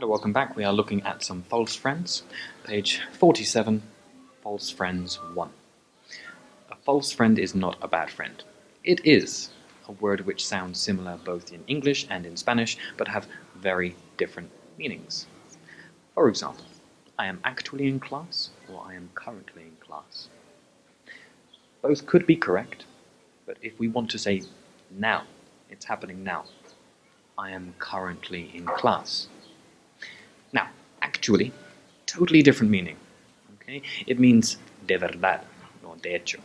Hello, welcome back. We are looking at some false friends. Page 47, false friends 1. A false friend is not a bad friend. It is a word which sounds similar both in English and in Spanish, but have very different meanings. For example, I am actually in class, or I am currently in class. Both could be correct, but if we want to say now, it's happening now. I am currently in class. Now, actually, totally different meaning. Okay? It means de verdad, or de hecho.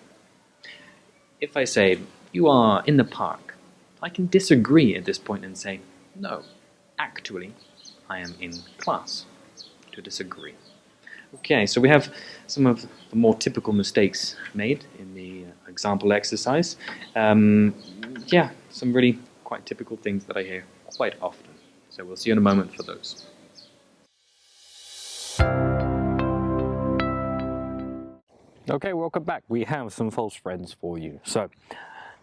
If I say, you are in the park, I can disagree at this point and say, no, actually, I am in class, to disagree. Okay, so we have some of the more typical mistakes made in the example exercise. Yeah, some really quite typical things that I hear quite often. So we'll see you in a moment for those. Okay, welcome back. We have some false friends for you. So,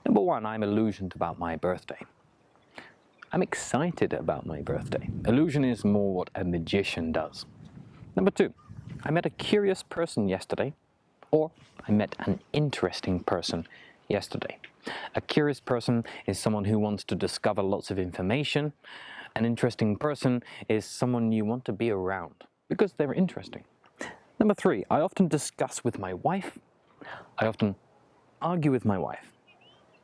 number 1, I'm illusioned about my birthday. I'm excited about my birthday. Illusion is more what a magician does. Number 2, I met a curious person yesterday, or I met an interesting person yesterday. A curious person is someone who wants to discover lots of information. An interesting person is someone you want to be around because they're interesting. Number 3, I often discuss with my wife. I often argue with my wife.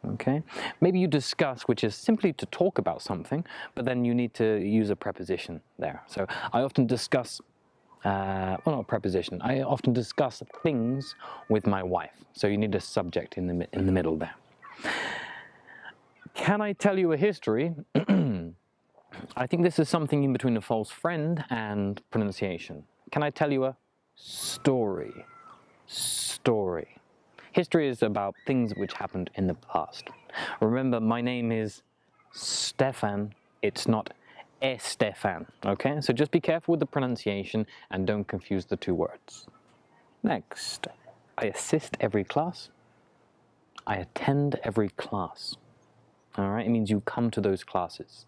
Okay? Maybe you discuss, which is simply to talk about something, but then you need to use a preposition there. So I often discuss, well, not a preposition. I often discuss things with my wife. So you need a subject in the middle there. Can I tell you a history? I think this is something in between a false friend and pronunciation. Can I tell you a story? Story. History is about things which happened in the past. Remember, my name is Stefan. It's not Estefan, okay? So just be careful with the pronunciation and don't confuse the two words. Next, I assist every class. I attend every class. All right, it means you come to those classes.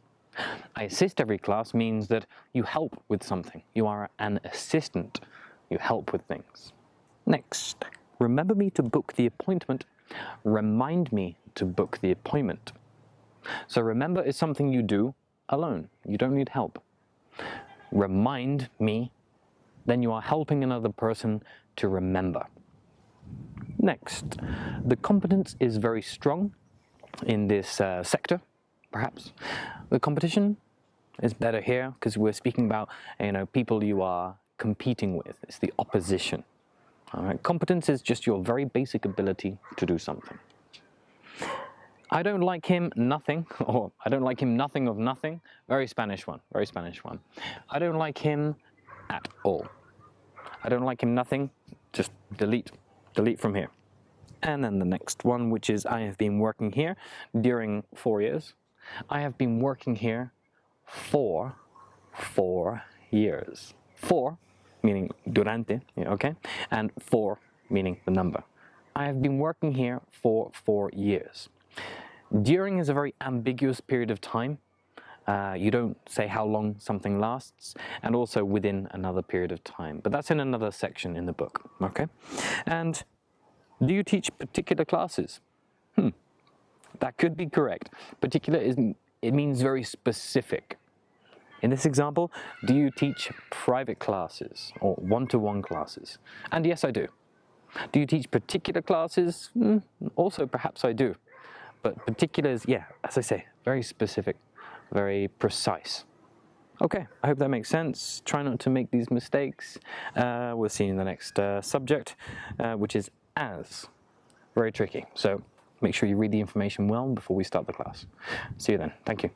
I assist every class means that you help with something. You are an assistant. You help with things. Next, remember me to book the appointment. Remind me to book the appointment. So remember is something you do alone. You don't need help. Remind me, then you are helping another person to remember. Next, the competence is very strong in this sector, perhaps. The competition is better here because we're speaking about, people you are competing with. It's the opposition. All right. Competence is just your very basic ability to do something. I don't like him nothing, or I don't like him nothing of nothing. Very Spanish one, very Spanish one. I don't like him at all. I don't like him nothing, just delete from here. And then the next one, which is I have been working here during 4 years. I have been working here for 4 years. 4 meaning durante, okay? And 4 meaning the number. I have been working here for 4 years. During is a very ambiguous period of time. You don't say how long something lasts, and also within another period of time. But that's in another section in the book, okay? And do you teach particular classes? That could be correct. Particular it means very specific. In this example, do you teach private classes or one-to-one classes? And yes, I do. Do you teach particular classes? Also, perhaps I do. But particular is, yeah, as I say, very specific, very precise. Okay, I hope that makes sense. Try not to make these mistakes. We'll see you in the next subject, which is as. Very tricky. So make sure you read the information well before we start the class. See you then. Thank you.